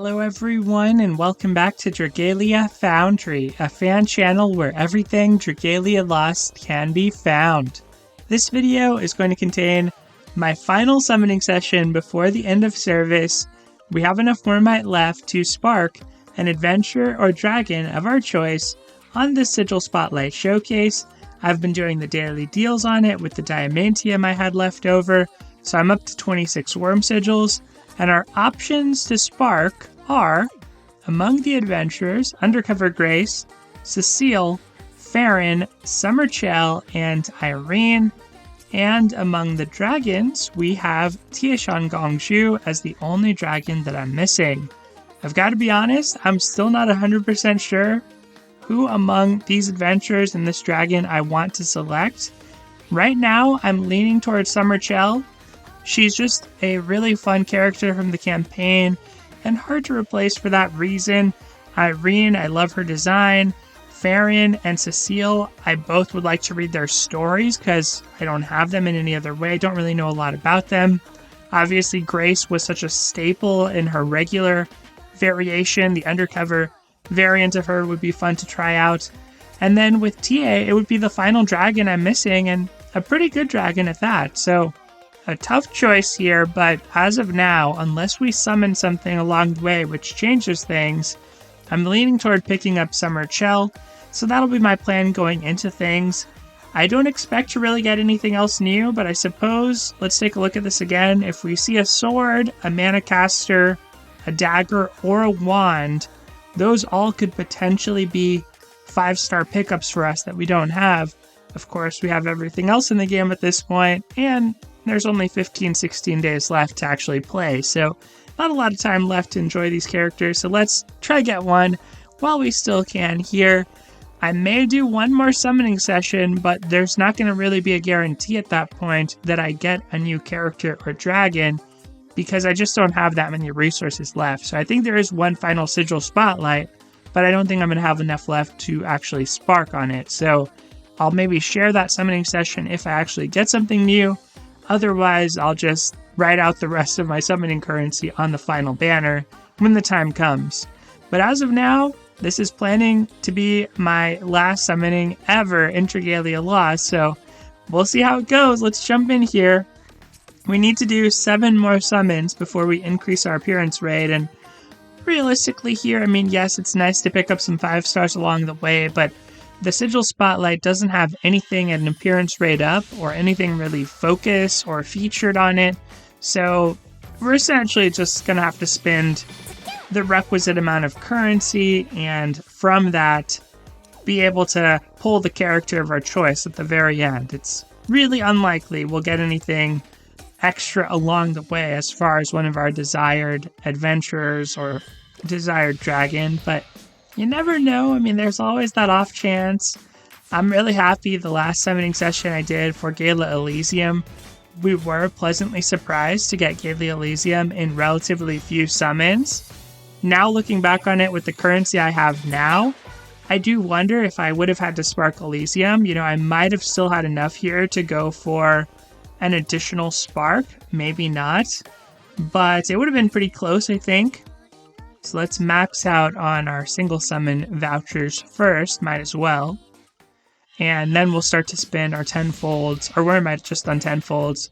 Hello everyone and welcome back to Dragalia Foundry, a fan channel where everything Dragalia Lost can be found. This video is going to contain my final summoning session before the end of service. We have enough Wormite left to spark an adventure or dragon of our choice on this Sigil Spotlight showcase. I've been doing the daily deals on it with the Diamantium I had left over, so I'm up to 26 Worm Sigils. And our options to spark are, among the adventurers, Undercover Grace, Cecile, Farron, Summerchell, and Irene. And among the dragons, we have Tieshan Gongju as the only dragon that I'm missing. I've got to be honest, I'm still not 100% sure who among these adventurers and this dragon I want to select. Right now, I'm leaning towards Summerchell. She's just a really fun character from the campaign and hard to replace for that reason. Irene, I love her design. Farron and Cecile, I both would like to read their stories because I don't have them in any other way. I don't really know a lot about them. Obviously, Grace was such a staple in her regular variation. The undercover variant of her would be fun to try out. And then with TA, it would be the final dragon I'm missing, and a pretty good dragon at that. So a tough choice here, but as of now, unless we summon something along the way which changes things, I'm leaning toward picking up Summerchell, so that'll be my plan going into things. I don't expect to really get anything else new, but I suppose, let's take a look at this again. If we see a sword, a mana caster, a dagger, or a wand, those all could potentially be 5-star pickups for us that we don't have. Of course, we have everything else in the game at this point, and there's only 15-16 days left to actually play, so not a lot of time left to enjoy these characters, so let's try get one while we still can here. I may do one more summoning session, but there's not going to really be a guarantee at that point that I get a new character or dragon, because I just don't have that many resources left. So I think there is one final Sigil Spotlight, but I don't think I'm going to have enough left to actually spark on it, so I'll maybe share that summoning session if I actually get something new. Otherwise, I'll just write out the rest of my summoning currency on the final banner when the time comes. But as of now, this is planning to be my last summoning ever in Dragalia Lost, so we'll see how it goes. Let's jump in here. We need to do 7 more summons before we increase our appearance rate, and realistically here, I mean, yes, it's nice to pick up some 5 stars along the way, but the Sigil Spotlight doesn't have anything at an appearance rate up or anything really focused or featured on it. So we're essentially just going to have to spend the requisite amount of currency and from that be able to pull the character of our choice at the very end. It's really unlikely we'll get anything extra along the way as far as one of our desired adventurers or desired dragon, but you never know. I mean, there's always that off chance. I'm really happy the last summoning session I did for Gala Elysium, we were pleasantly surprised to get Gala Elysium in relatively few summons. Now looking back on it with the currency I have now, I do wonder if I would have had to spark Elysium. You know, I might have still had enough here to go for an additional spark. Maybe not. But it would have been pretty close, I think. So let's max out on our single summon vouchers first, might as well. And then we'll start to spin our 10-folds, or we're just on 10-folds.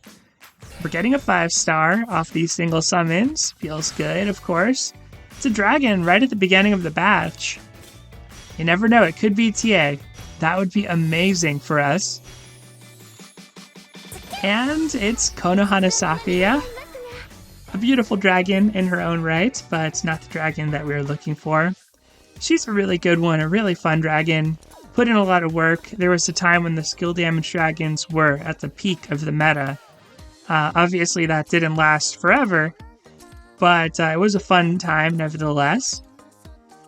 We're getting a 5-star off these single summons. Feels good, of course. It's a dragon right at the beginning of the batch. You never know, it could be TA. That would be amazing for us. And it's Konohana Sakuya. A beautiful dragon in her own right, but not the dragon that we were looking for. She's a really good one, a really fun dragon. Put in a lot of work. There was a time when the skill damage dragons were at the peak of the meta. Obviously that didn't last forever, but it was a fun time nevertheless.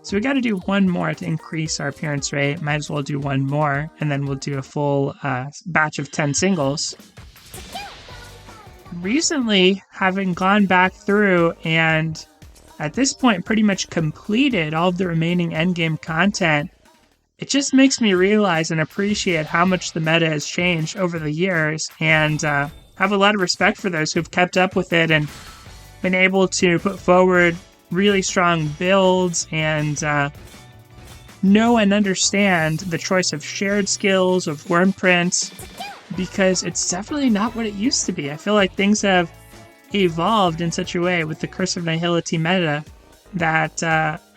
So we got to do one more to increase our appearance rate. Might as well do one more, and then we'll do a full batch of 10 singles. Recently, having gone back through and at this point pretty much completed all of the remaining endgame content, it just makes me realize and appreciate how much the meta has changed over the years, and have a lot of respect for those who've kept up with it and been able to put forward really strong builds and know and understand the choice of shared skills, of worm prints, because it's definitely not what it used to be. I feel like things have evolved in such a way with the Curse of Nihility meta that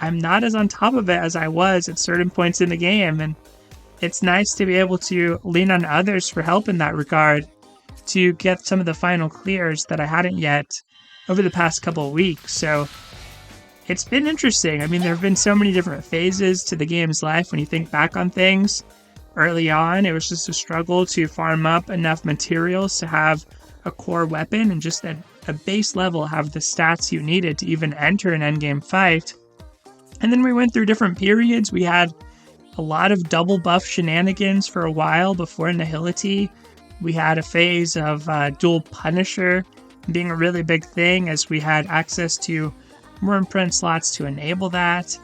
I'm not as on top of it as I was at certain points in the game, and it's nice to be able to lean on others for help in that regard to get some of the final clears that I hadn't yet over the past couple of weeks. So it's been interesting. I mean, there have been so many different phases to the game's life when you think back on things. Early on, it was just a struggle to farm up enough materials to have a core weapon and just at a base level have the stats you needed to even enter an endgame fight. And then we went through different periods. We had a lot of double buff shenanigans for a while before Nihility. We had a phase of dual Punisher being a really big thing as we had access to worm print slots to enable that.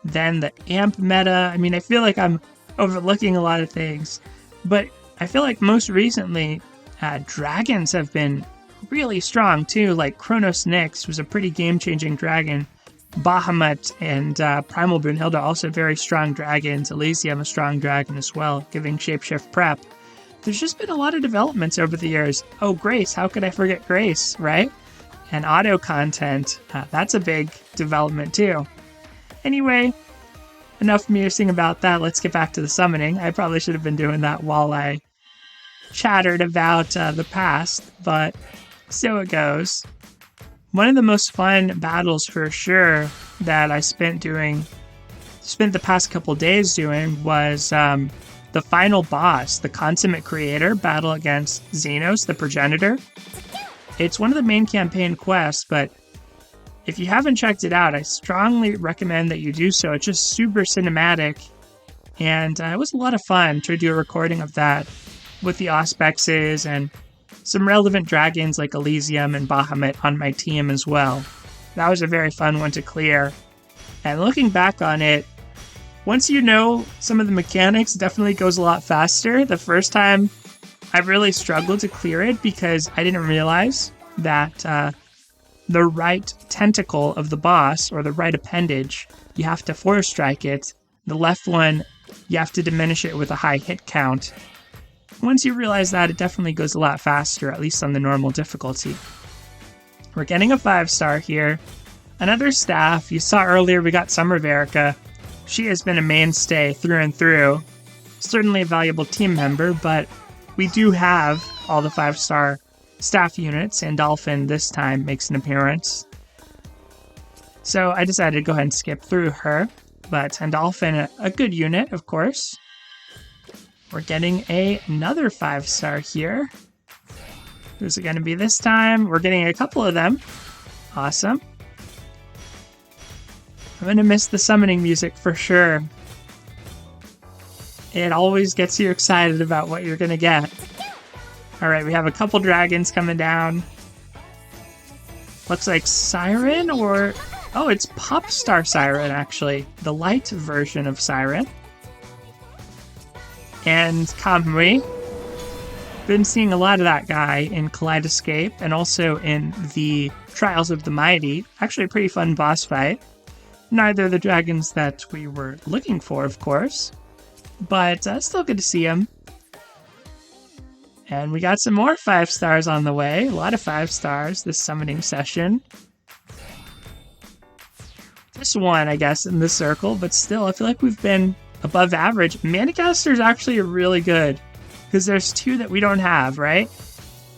Then the amp meta. I mean, I feel like I'm overlooking a lot of things, but I feel like most recently dragons have been really strong too. Like Kronos Nyx was a pretty game-changing dragon. Bahamut and Primal Brunhilde also very strong dragons. Elysium a strong dragon as well, giving shapeshift prep. There's just been a lot of developments over the years. Oh, Grace, how could I forget Grace, right? And auto content, that's a big development too. Anyway, enough musing about that. Let's get back to the summoning. I probably should have been doing that while I chattered about the past, but so it goes. One of the most fun battles for sure that I spent the past couple days doing was the final boss, the Consummate Creator battle against Xenos, the Progenitor. It's one of the main campaign quests, but if you haven't checked it out, I strongly recommend that you do so. It's just super cinematic, and it was a lot of fun to do a recording of that with the Auspexes and some relevant dragons like Elysium and Bahamut on my team as well. That was a very fun one to clear. And looking back on it, once you know some of the mechanics, it definitely goes a lot faster. The first time, I really struggled to clear it because I didn't realize that the right tentacle of the boss, or the right appendage, you have to force strike it. The left one, you have to diminish it with a high hit count. Once you realize that, it definitely goes a lot faster, at least on the normal difficulty. We're getting a 5-star here. Another staff. You saw earlier we got Summer Verica. She has been a mainstay through and through. Certainly a valuable team member, but we do have all the 5-star staff units, and Dolphin this time makes an appearance. So I decided to go ahead and skip through her, but Dolphin, a good unit, of course. We're getting another 5-star here. Who's it going to be this time? We're getting a couple of them. Awesome. I'm going to miss the summoning music for sure. It always gets you excited about what you're going to get. Alright, we have a couple dragons coming down. Looks like Siren, or... oh, it's Popstar Siren, actually. The light version of Siren. And Kamui. Been seeing a lot of that guy in Kaleidoscape and also in the Trials of the Mighty. Actually a pretty fun boss fight. Neither the dragons that we were looking for, of course. But still good to see him. And we got some more 5-stars on the way. A lot of 5-stars this summoning session. Just one, I guess, in this circle, but still, I feel like we've been above average. Manicaster's actually really good, because there's 2 that we don't have, right?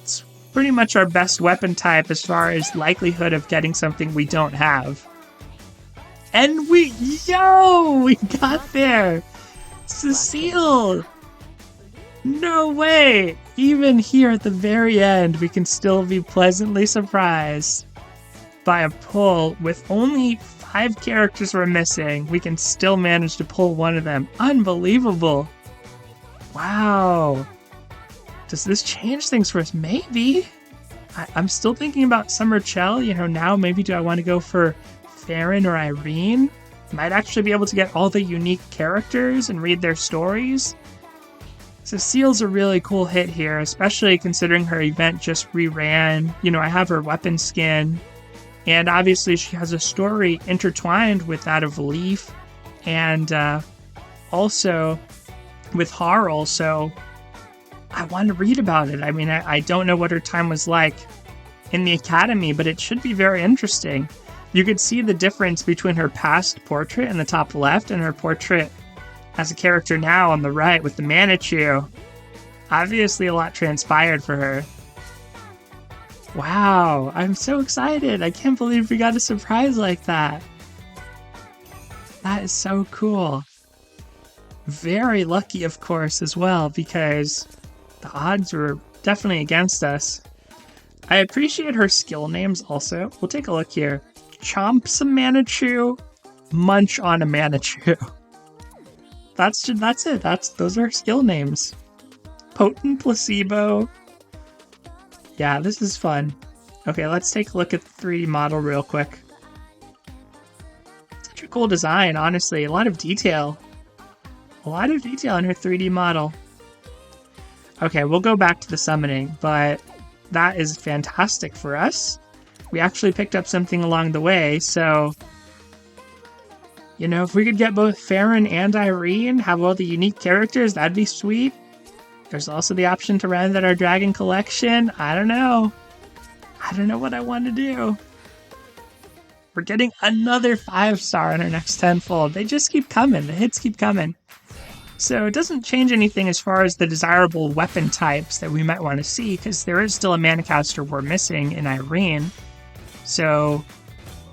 It's pretty much our best weapon type as far as likelihood of getting something we don't have. And we got there! Cecile! No way! Even here at the very end, we can still be pleasantly surprised by a pull with only 5 characters we're missing. We can still manage to pull one of them. Unbelievable! Wow! Does this change things for us? Maybe! I'm still thinking about Summer Chell. You know, now maybe do I want to go for Farron or Irene? Might actually be able to get all the unique characters and read their stories. Cecile's a really cool hit here, especially considering her event just reran. You know, I have her weapon skin. And obviously she has a story intertwined with that of Leaf and also with Harl, so I want to read about it. I mean, I don't know what her time was like in the academy, but it should be very interesting. You could see the difference between her past portrait in the top left and her portrait as a character now on the right with the Manitou. Obviously a lot transpired for her. Wow, I'm so excited. I can't believe we got a surprise like that. That is so cool. Very lucky, of course, as well, because the odds were definitely against us. I appreciate her skill names also. We'll take a look here. Chomps a Manitou, Munch on a Manitou. That's it. Those are skill names. Potent Placebo. Yeah, this is fun. Okay, let's take a look at the 3D model real quick. Such a cool design, honestly. A lot of detail. A lot of detail in her 3D model. Okay, we'll go back to the summoning, but that is fantastic for us. We actually picked up something along the way, so... You know, if we could get both Farron and Irene, have all the unique characters, that'd be sweet. There's also the option to round out our dragon collection. I don't know. I don't know what I want to do. We're getting another 5-star in our next tenfold. They just keep coming. The hits keep coming. So it doesn't change anything as far as the desirable weapon types that we might want to see, because there is still a Manicaster we're missing in Irene. So,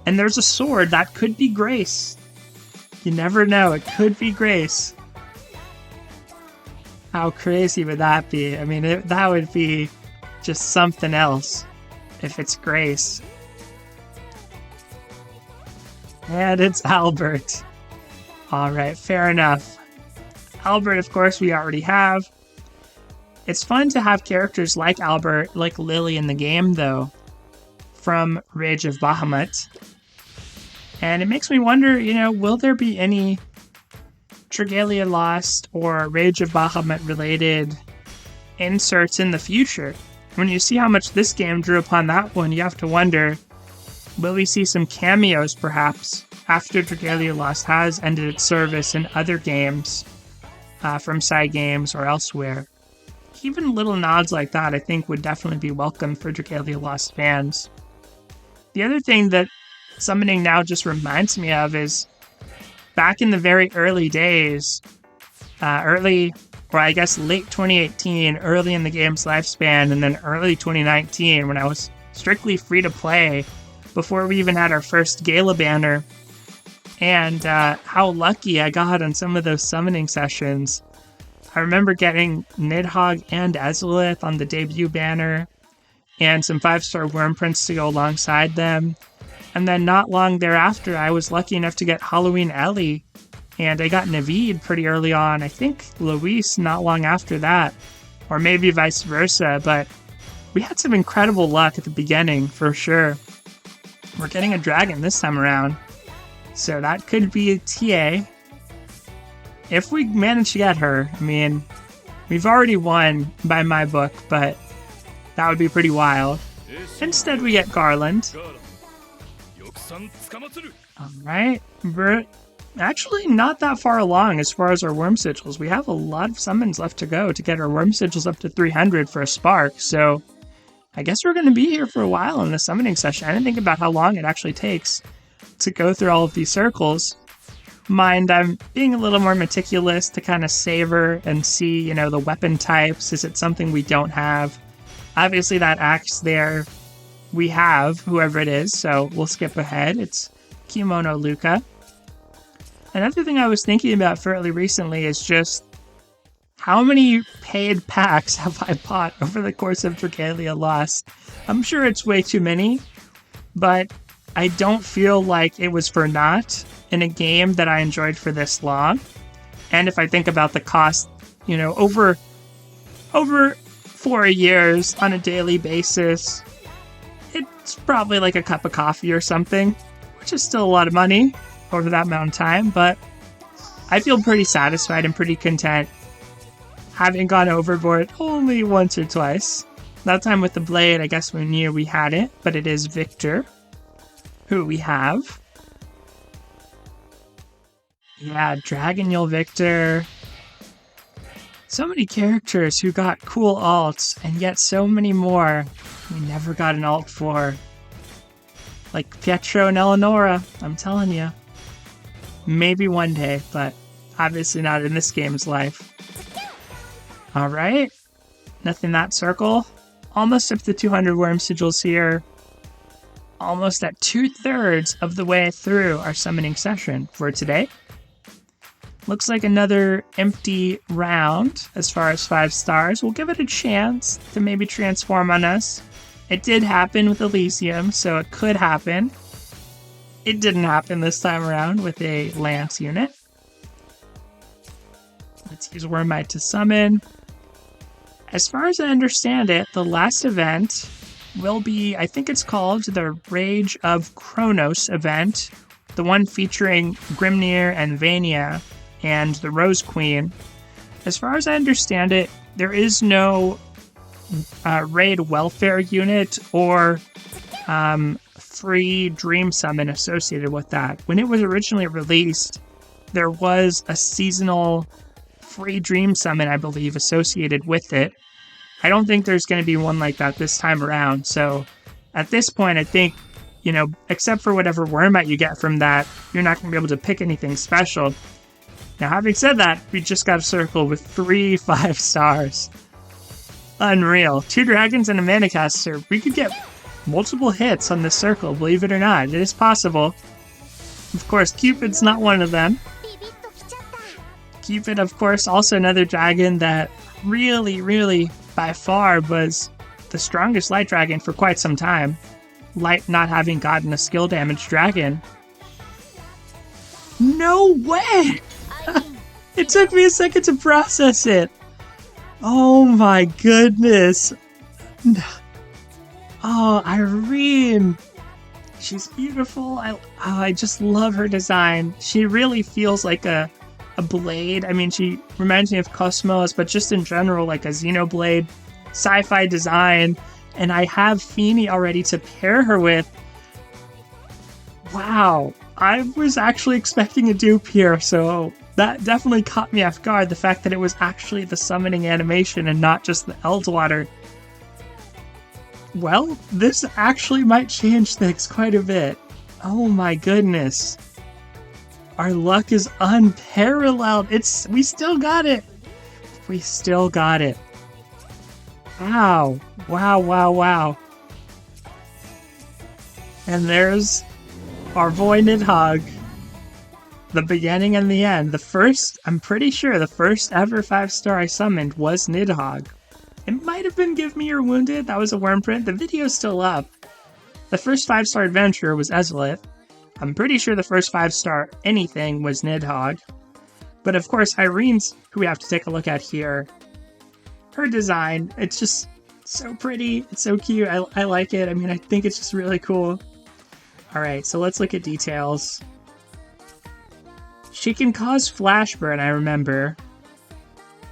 and there's a sword. That could be Grace. You never know. It could be Grace. How crazy would that be? I mean, that would be just something else if it's Grace. And it's Albert. Alright, fair enough. Albert, of course, we already have. It's fun to have characters like Albert, like Lily in the game, though, from Rage of Bahamut. And it makes me wonder, you know, will there be any Dragalia Lost or Rage of Bahamut related inserts in the future? When you see how much this game drew upon that one, you have to wonder, will we see some cameos perhaps after Dragalia Lost has ended its service in other games from Cygames or elsewhere? Even little nods like that I think would definitely be welcome for Dragalia Lost fans. The other thing that summoning now just reminds me of is back in the very early days, late 2018, early in the game's lifespan, and then early 2019 when I was strictly free to play before we even had our first Gala banner, and how lucky I got on some of those summoning sessions. I remember getting Nidhogg and Ezlith on the debut banner, and some 5-star Wyrmprints to go alongside them. And then not long thereafter, I was lucky enough to get Halloween Ellie, and I got Naveed pretty early on. I think Luis not long after that, or maybe vice versa, but we had some incredible luck at the beginning, for sure. We're getting a dragon this time around, so that could be a TA. If we manage to get her, I mean, we've already won by my book, but that would be pretty wild. Instead, we get Garland. Alright, we're actually not that far along as far as our worm sigils. We have a lot of summons left to go to get our worm sigils up to 300 for a spark, so I guess we're going to be here for a while in the summoning session. I didn't think about how long it actually takes to go through all of these circles. Mind, I'm being a little more meticulous to kind of savor and see, you know, the weapon types. Is it something we don't have? Obviously that axe there we have, whoever it is, so we'll skip ahead. It's Kimono Luca. Another thing I was thinking about fairly recently is just how many paid packs have I bought over the course of Dragalia Lost? I'm sure it's way too many, but I don't feel like it was for naught in a game that I enjoyed for this long. And if I think about the cost, you know, over 4 years on a daily basis, it's probably like a cup of coffee or something, which is still a lot of money over that amount of time, but I feel pretty satisfied and pretty content having gone overboard only once or twice. That time with the blade, I guess we knew we had it, but it is Victor. who we have. Yeah, Dragalia Victor. So many characters who got cool alts, and yet so many more we never got an alt for. Like Pietro and Eleonora, I'm telling you. Maybe one day, but obviously not in this game's life. Alright, nothing that circle. Almost up to 200 worm sigils here. Almost at 2/3 of the way through our summoning session for today. Looks like another empty round as far as 5 stars. We'll give it a chance to maybe transform on us. It did happen with Elysium, so it could happen. It didn't happen this time around with a Lance unit. Let's use Wormite to summon. As far as I understand it, the last event will be, I think it's called the Rage of Kronos event. The one featuring Grimnir and Vania and the Rose Queen. As far as I understand it, there is no raid welfare unit or free dream summon associated with that. When it was originally released, there was a seasonal free dream summon, I believe, associated with it. I don't think there's going to be one like that this time around. So at this point, I think, you know, except for whatever Wormite you get from that, you're not going to be able to pick anything special. Now, having said that, we just got a circle with 3 5 stars. Unreal. 2 dragons and a Manicaster. We could get multiple hits on this circle, believe it or not. It is possible. Of course, Cupid's not one of them. Cupid, of course, also another dragon that really, by far was the strongest light dragon for quite some time. Light not having gotten a skill damage dragon. No way! It took me a second to process it. Oh my goodness. Oh, Irene. She's beautiful. I just love her design. She really feels like a blade. I mean, she reminds me of Cosmos, but just in general, like a Xenoblade sci-fi design. And I have Feeny already to pair her with. Wow. I was actually expecting a dupe here, so that definitely caught me off guard, the fact that it was actually the summoning animation and not just the Eldwater. Well, this actually might change things quite a bit. Oh my goodness. Our luck is unparalleled. We still got it. We still got it. Wow. Wow. And there's our boy Nidhogg. The beginning and the end. I'm pretty sure the first ever 5-star I summoned was Nidhogg. It might have been Give Me Your Wounded. That was a worm print. The video's still up. The first 5-star adventure was Ezreal. I'm pretty sure the first 5-star anything was Nidhogg. But of course, Irene's, who we have to take a look at here. Her design, it's just so pretty. It's so cute. I like it. I mean, I think it's just really cool. Alright, so let's look at details. She can cause flash burn, I remember.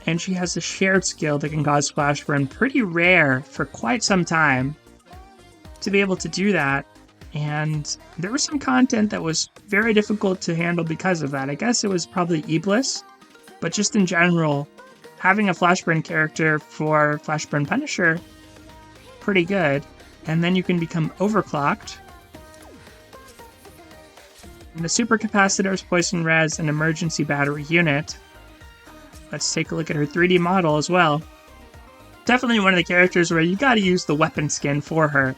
And she has a shared skill that can cause flash burn. Pretty rare for quite some time to be able to do that. And there was some content that was very difficult to handle because of that. I guess it was probably Iblis. But just in general, having a flash burn character for Flash Burn Punisher, pretty good. And then you can become overclocked. And the supercapacitors, poison res, and emergency battery unit. Let's take a look at her 3D model as well. Definitely one of the characters where you gotta use the weapon skin for her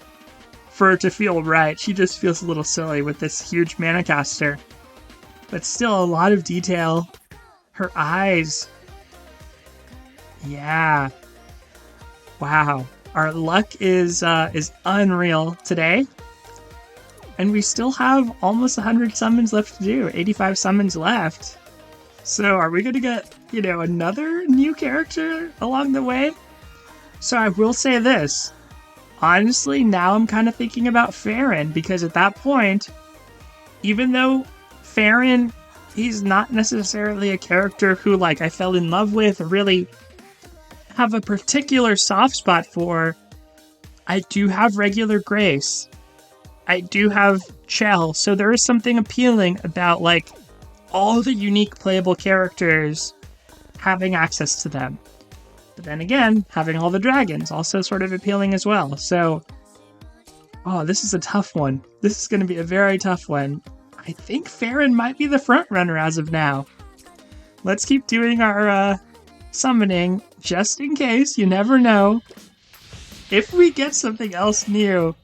to feel right. She just feels a little silly with this huge Manicaster. But still a lot of detail. Her eyes. Yeah. Wow. Our luck is unreal today. And we still have almost 100 summons left to do. 85 summons left. So are we going to get, another new character along the way? So I will say this. Honestly, now I'm kind of thinking about Farron, because at that point, even though Farron, he's not necessarily a character who, I fell in love with or really have a particular soft spot for, I do have regular Grace. I do have Chell, so there is something appealing about, like, all the unique playable characters having access to them. But then again, having all the dragons also sort of appealing as well. So, oh, this is a tough one. This is going to be a very tough one. I think Farron might be the front runner as of now. Let's keep doing our summoning just in case. You never know. If we get something else new,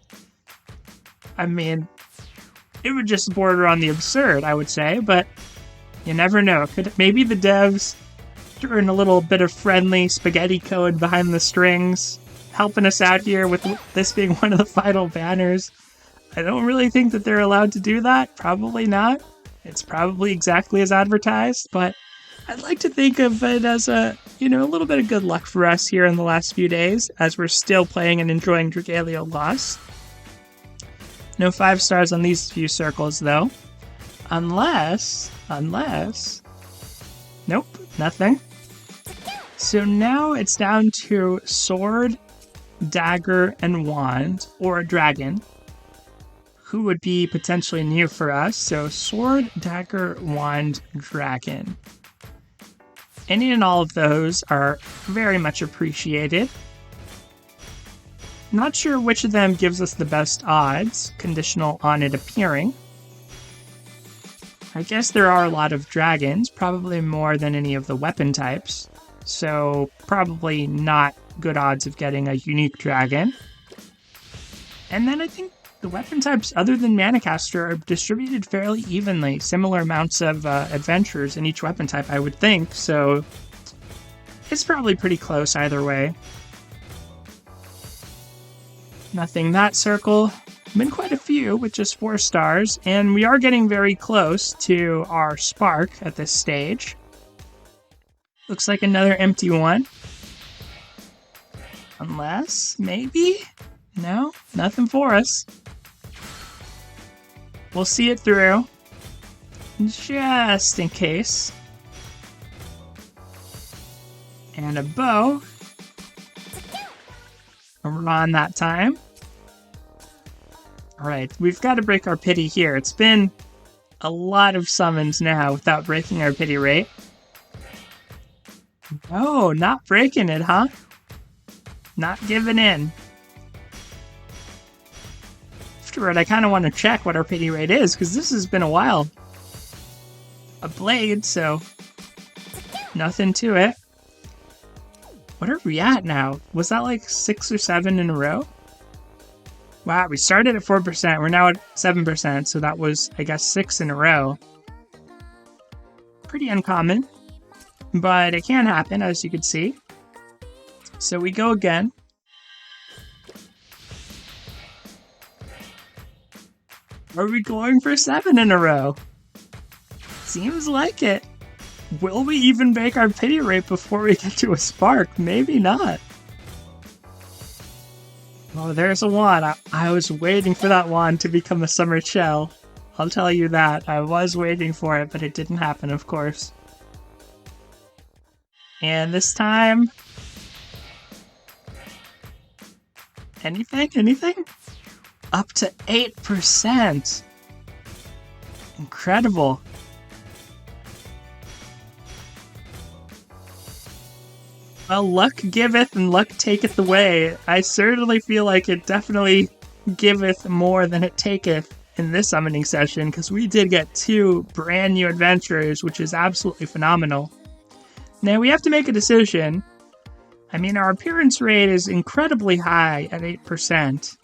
I mean, it would just border on the absurd, I would say, but you never know. Maybe the devs doing a little bit of friendly spaghetti code behind the strings, helping us out here with this being one of the final banners. I don't really think that they're allowed to do that. Probably not. It's probably exactly as advertised, but I'd like to think of it as a little bit of good luck for us here in the last few days, as we're still playing and enjoying Dragalia Lost. No 5 stars on these few circles, though. Unless... Nope, nothing. So now it's down to sword, dagger, and wand, or a dragon, who would be potentially new for us. So sword, dagger, wand, dragon. Any and all of those are very much appreciated. Not sure which of them gives us the best odds, conditional on it appearing. I guess there are a lot of dragons, probably more than any of the weapon types, so probably not good odds of getting a unique dragon. And then I think the weapon types other than Manicaster are distributed fairly evenly, similar amounts of adventures in each weapon type, I would think, so it's probably pretty close either way. Nothing that circle. Been quite a few with just 4 stars, and we are getting very close to our spark at this stage. Looks like another empty one. Unless, maybe? No, nothing for us. We'll see it through, just in case. And a bow. Around that time. Alright, we've got to break our pity here. It's been a lot of summons now without breaking our pity rate. Oh, not breaking it, huh? Not giving in. Afterward, I kind of want to check what our pity rate is, because this has been a while. A blade, so nothing to it. What are we at now? Was that like 6 or 7 in a row? Wow, we started at 4%. We're now at 7%, so that was, I guess, 6 in a row. Pretty uncommon, but it can happen, as you can see. So we go again. Are we going for 7 in a row? Seems like it. Will we even make our pity rate before we get to a spark? Maybe not. Oh, there's a wand. I was waiting for that wand to become a summer shell. I'll tell you that. I was waiting for it, but it didn't happen, of course. And this time... Anything? Anything? Up to 8%. Incredible. Well, luck giveth and luck taketh away. I certainly feel like it definitely giveth more than it taketh in this summoning session, because we did get 2 brand new adventurers, which is absolutely phenomenal. Now we have to make a decision. I mean, our appearance rate is incredibly high at 8%.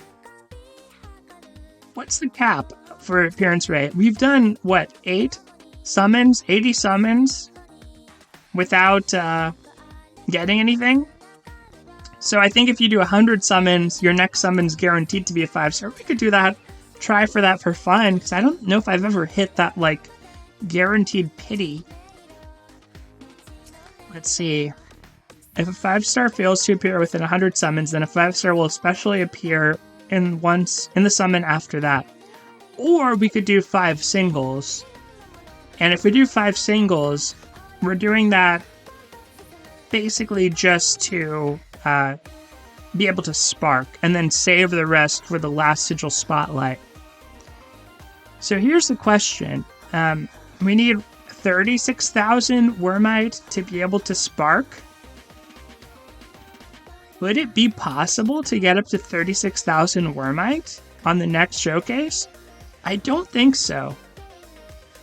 What's the cap for appearance rate? We've done, what, 8 summons? 80 summons? Without, getting anything? So I think if you do 100 summons, your next summon's guaranteed to be a 5-star. We could do that, try for that for fun, because I don't know if I've ever hit that, like, guaranteed pity. Let's see. If a 5-star fails to appear within 100 summons, then a 5-star will especially appear in the summon after that. Or we could do 5 singles. And if we do 5 singles, we're doing that basically just to be able to spark, and then save the rest for the last Sigil Spotlight. So here's the question. We need 36,000 Wormite to be able to spark. Would it be possible to get up to 36,000 Wormite on the next showcase? I don't think so.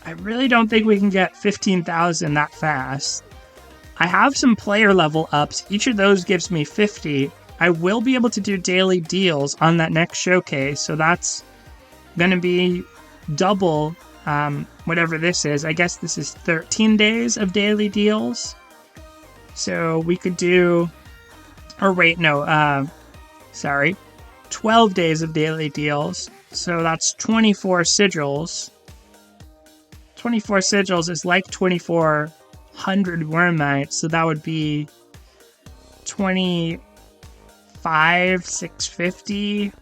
I really don't think we can get 15,000 that fast. I have some player level ups. Each of those gives me 50. I will be able to do daily deals on that next showcase, so that's going to be double whatever this is. I guess this is 13 days of daily deals. So we could do... Or wait, no, sorry. 12 days of daily deals. So that's 24 sigils. 24 sigils is like 2,400 Wormite, so that would be 25,650.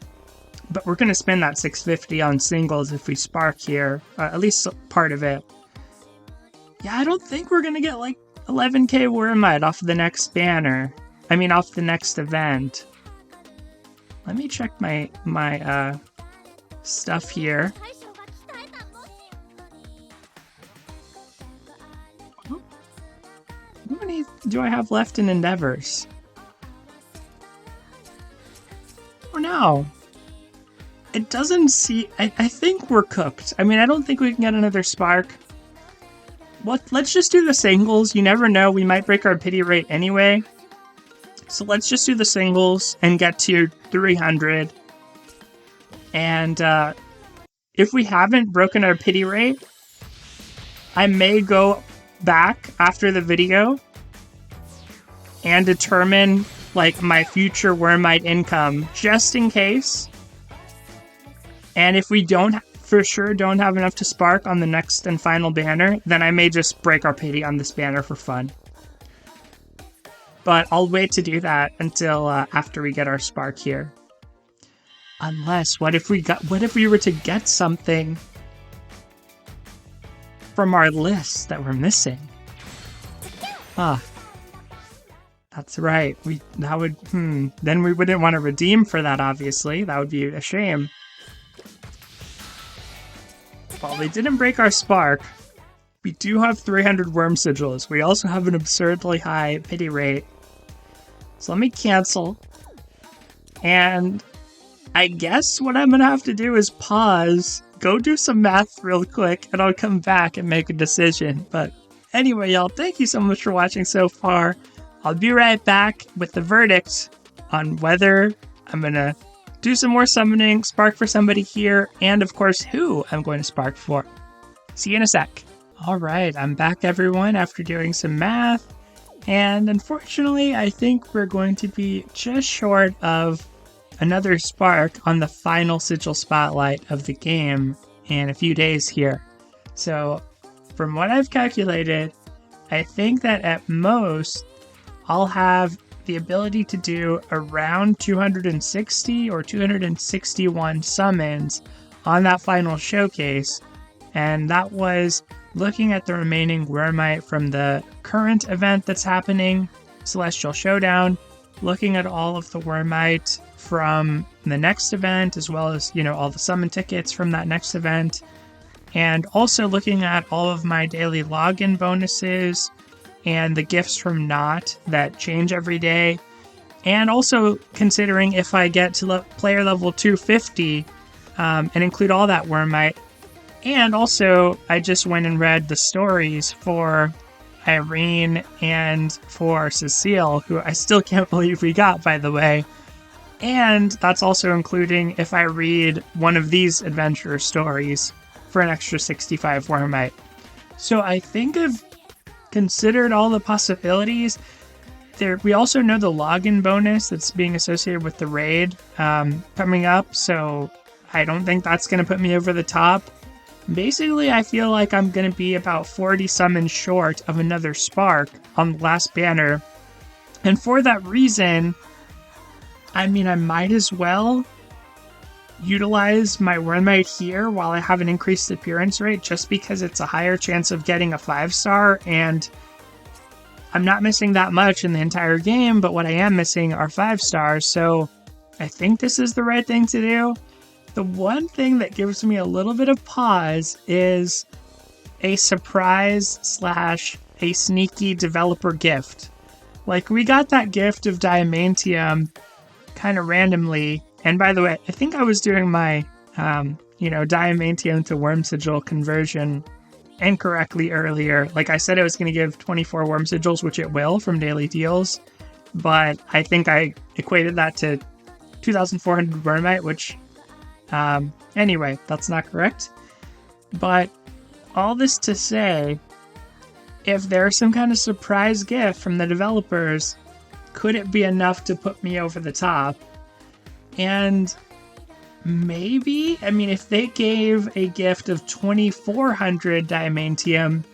But we're going to spend that 650 on singles if we spark here, at least part of it. Yeah, I don't think we're going to get like 11k Wormite off the next banner. I mean, off the next event. Let me check my stuff here. How many do I have left in endeavors? Oh no. It doesn't see... I think we're cooked. I mean, I don't think we can get another spark. Let's just do the singles. You never know. We might break our pity rate anyway. So let's just do the singles and get to 300. And if we haven't broken our pity rate, I may go back after the video and determine like my future Wormite income just in case. And if we for sure don't have enough to spark on the next and final banner, then I may just break our pity on this banner for fun. But I'll wait to do that until after we get our spark here. Unless, what if we were to get something from our list that we're missing? Ah, that's right. Then we wouldn't want to redeem for that, obviously. That would be a shame. Well, they didn't break our spark. We do have 300 worm sigils. We also have an absurdly high pity rate. So let me cancel. And I guess what I'm going to have to do is pause, go do some math real quick, and I'll come back and make a decision. But anyway, y'all, thank you so much for watching so far. I'll be right back with the verdict on whether I'm going to do some more summoning, spark for somebody here, and of course who I'm going to spark for. See you in a sec. Alright, I'm back everyone after doing some math, and unfortunately I think we're going to be just short of another spark on the final Sigil Spotlight of the game in a few days here. So from what I've calculated, I think that at most I'll have the ability to do around 260 or 261 summons on that final showcase, and that was looking at the remaining Wormite from the current event that's happening, Celestial Showdown, looking at all of the Wormite from the next event, as well as, all the summon tickets from that next event, and also looking at all of my daily login bonuses and the gifts from Not that change every day, and also considering if I get to player level 250 and include all that Wormite. And also, I just went and read the stories for Irene and for Cecile, who I still can't believe we got, by the way. And that's also including if I read one of these adventure stories for an extra 65 Wormite. So I think I've considered all the possibilities. We also know the login bonus that's being associated with the raid coming up, so I don't think that's going to put me over the top. Basically, I feel like I'm going to be about 40 summons short of another spark on the last banner. And for that reason, I might as well utilize my Wormite here while I have an increased appearance rate, just because it's a higher chance of getting a 5-star, and I'm not missing that much in the entire game, but what I am missing are 5 stars, so I think this is the right thing to do. The one thing that gives me a little bit of pause is a surprise slash a sneaky developer gift. Like, we got that gift of Diamantium kind of randomly. And by the way, I think I was doing my, Diamantium to Worm Sigil conversion incorrectly earlier. Like I said, I was going to give 24 Worm Sigils, which it will from daily deals. But I think I equated that to 2,400 Wormite, which, anyway, that's not correct. But all this to say, if there's some kind of surprise gift from the developers, could it be enough to put me over the top? And maybe, if they gave a gift of 2,400 Diamantium,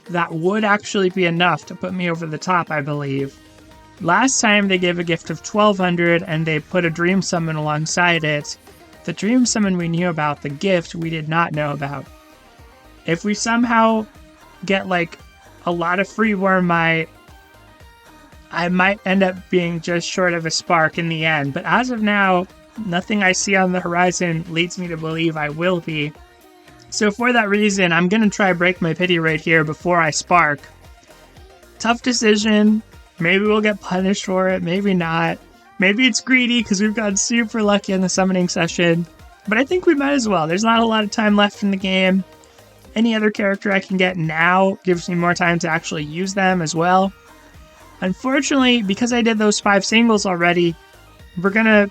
that would actually be enough to put me over the top, I believe. Last time they gave a gift of 1,200 and they put a Dream Summon alongside it. The Dream Summon we knew about, the gift we did not know about. If we somehow get like a lot of free Wormite, I might end up being just short of a spark in the end. But as of now, nothing I see on the horizon leads me to believe I will be. So for that reason, I'm going to try break my pity rate here before I spark. Tough decision. Maybe we'll get punished for it. Maybe not. Maybe it's greedy because we've gotten super lucky in the summoning session. But I think we might as well. There's not a lot of time left in the game. Any other character I can get now gives me more time to actually use them as well. Unfortunately, because I did those 5 singles already, we're going to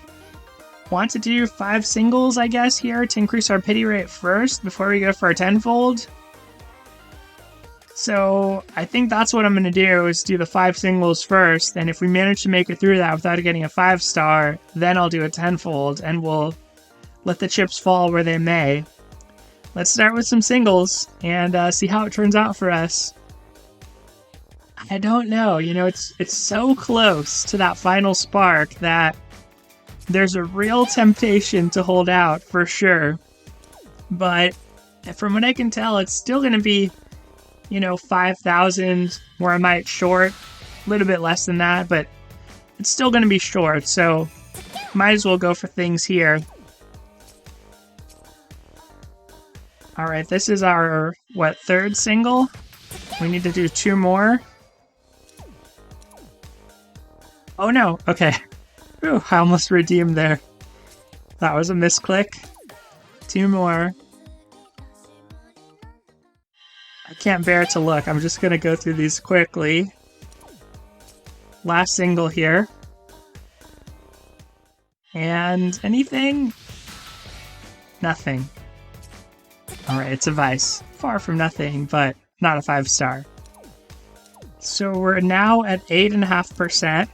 want to do 5 singles, I guess, here to increase our pity rate first before we go for our tenfold. So I think that's what I'm going to do, is do the 5 singles first, and if we manage to make it through that without getting a 5-star, then I'll do a tenfold, and we'll let the chips fall where they may. Let's start with some singles and see how it turns out for us. I don't know, it's so close to that final spark that there's a real temptation to hold out for sure. But from what I can tell, it's still going to be, 5,000 where I might short, a little bit less than that, but it's still going to be short. So might as well go for things here. All right, this is our, 3rd single? We need to do 2 more. Oh no, okay. Ooh, I almost redeemed there. That was a misclick. 2 more. I can't bear to look. I'm just gonna go through these quickly. Last single here. And anything? Nothing. Alright, it's a Vice. Far from nothing, but not a 5-star. So we're now at 8.5%.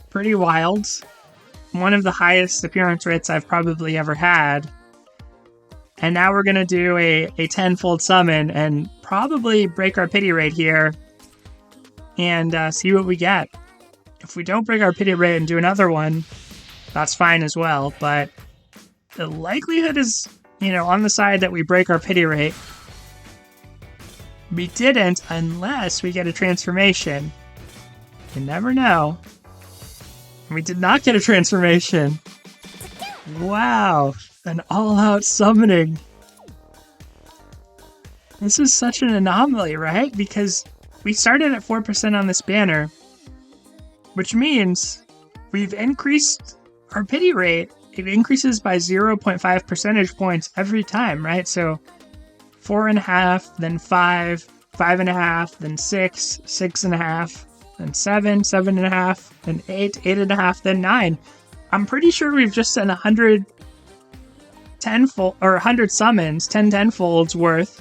Pretty wild. One of the highest appearance rates I've probably ever had. And now we're going to do a tenfold summon and probably break our pity rate here and see what we get. If we don't break our pity rate and do another one, that's fine as well. But the likelihood is, on the side that we break our pity rate. We didn't unless we get a transformation. You never know. We did not get a transformation. Wow, an all-out summoning. This is such an anomaly, right? Because we started at 4% on this banner, which means we've increased our pity rate. It increases by 0.5 percentage points every time, right? So 4.5, then 5, 5.5, then 6, 6.5, then 7, 7.5, then 8, 8.5, then 9. I'm pretty sure we've just done 100 tenfold or 100 summons, 10 tenfolds worth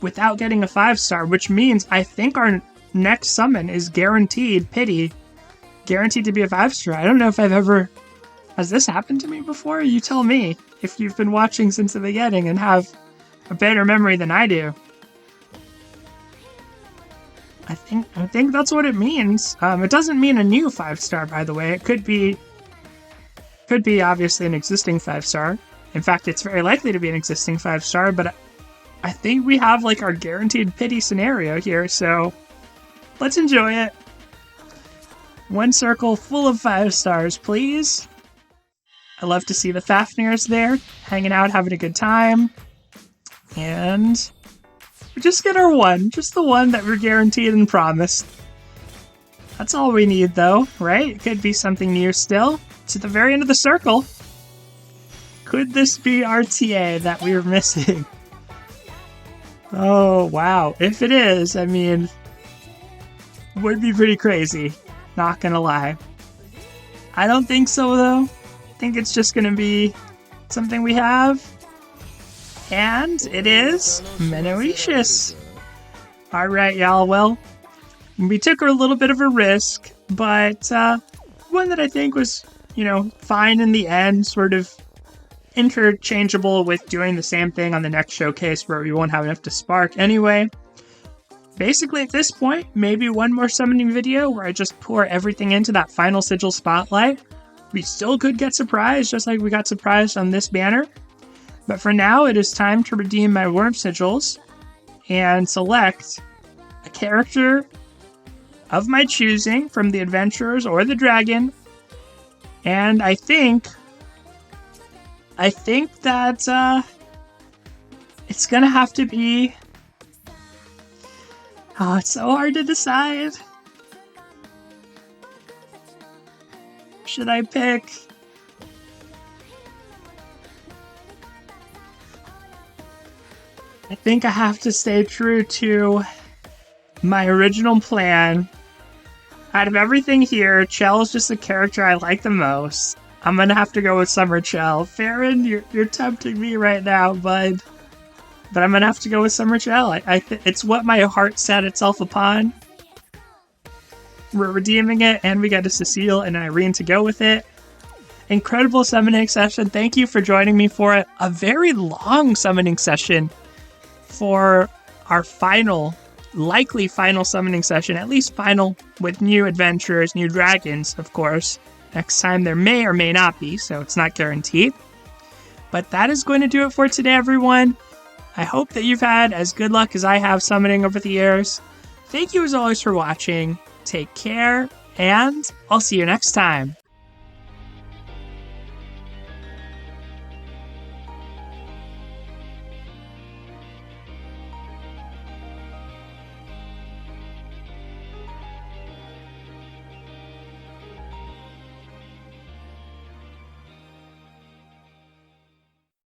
without getting a 5-star, which means I think our next summon is guaranteed pity, guaranteed to be a 5-star. I don't know if I've ever... Has this happened to me before? You tell me if you've been watching since the beginning and have a better memory than I do. I think that's what it means. It doesn't mean a new 5-star, by the way. It could be obviously an existing 5-star. In fact, it's very likely to be an existing 5-star, but I think we have like our guaranteed pity scenario here, so let's enjoy it. One circle full of 5 stars, please. I love to see the Fafnirs there, hanging out, having a good time. And we just get our one, just the one that we're guaranteed and promised. That's all we need though, right? It could be something new still. It's at the very end of the circle. Could this be our TA that we were missing? Oh, wow. If it is, I mean, would be pretty crazy. Not gonna lie. I don't think so, though. I think it's just gonna be something we have. And it is Menoetius. Alright, y'all. Well, we took a little bit of a risk, but one that I think was, you know, fine in the end, sort of interchangeable with doing the same thing on the next showcase where we won't have enough to spark anyway. Basically at this point, maybe one more summoning video where I just pour everything into that final Sigil Spotlight. We still could get surprised, just like we got surprised on this banner. But for now, it is time to redeem my Worm Sigils and select a character of my choosing from the Adventurers or the Dragon. And I think that it's gonna have to be... Oh, it's so hard to decide. Should I pick? I think I have to stay true to my original plan. Out of everything here, Chell is just the character I like the most. I'm gonna have to go with Summer Chell. Farron, you're tempting me right now, bud. But I'm gonna have to go with Summer Chell. It's what my heart set itself upon. We're redeeming it, and we got a Cecile and Irene to go with it. Incredible summoning session. Thank you for joining me for it. A very long summoning session for our final, likely final summoning session. At least final with new adventurers, new dragons, of course. Next time there may or may not be, so it's not guaranteed. But that is going to do it for today, everyone. I hope that you've had as good luck as I have summoning over the years. Thank you as always for watching. Take care, and I'll see you next time.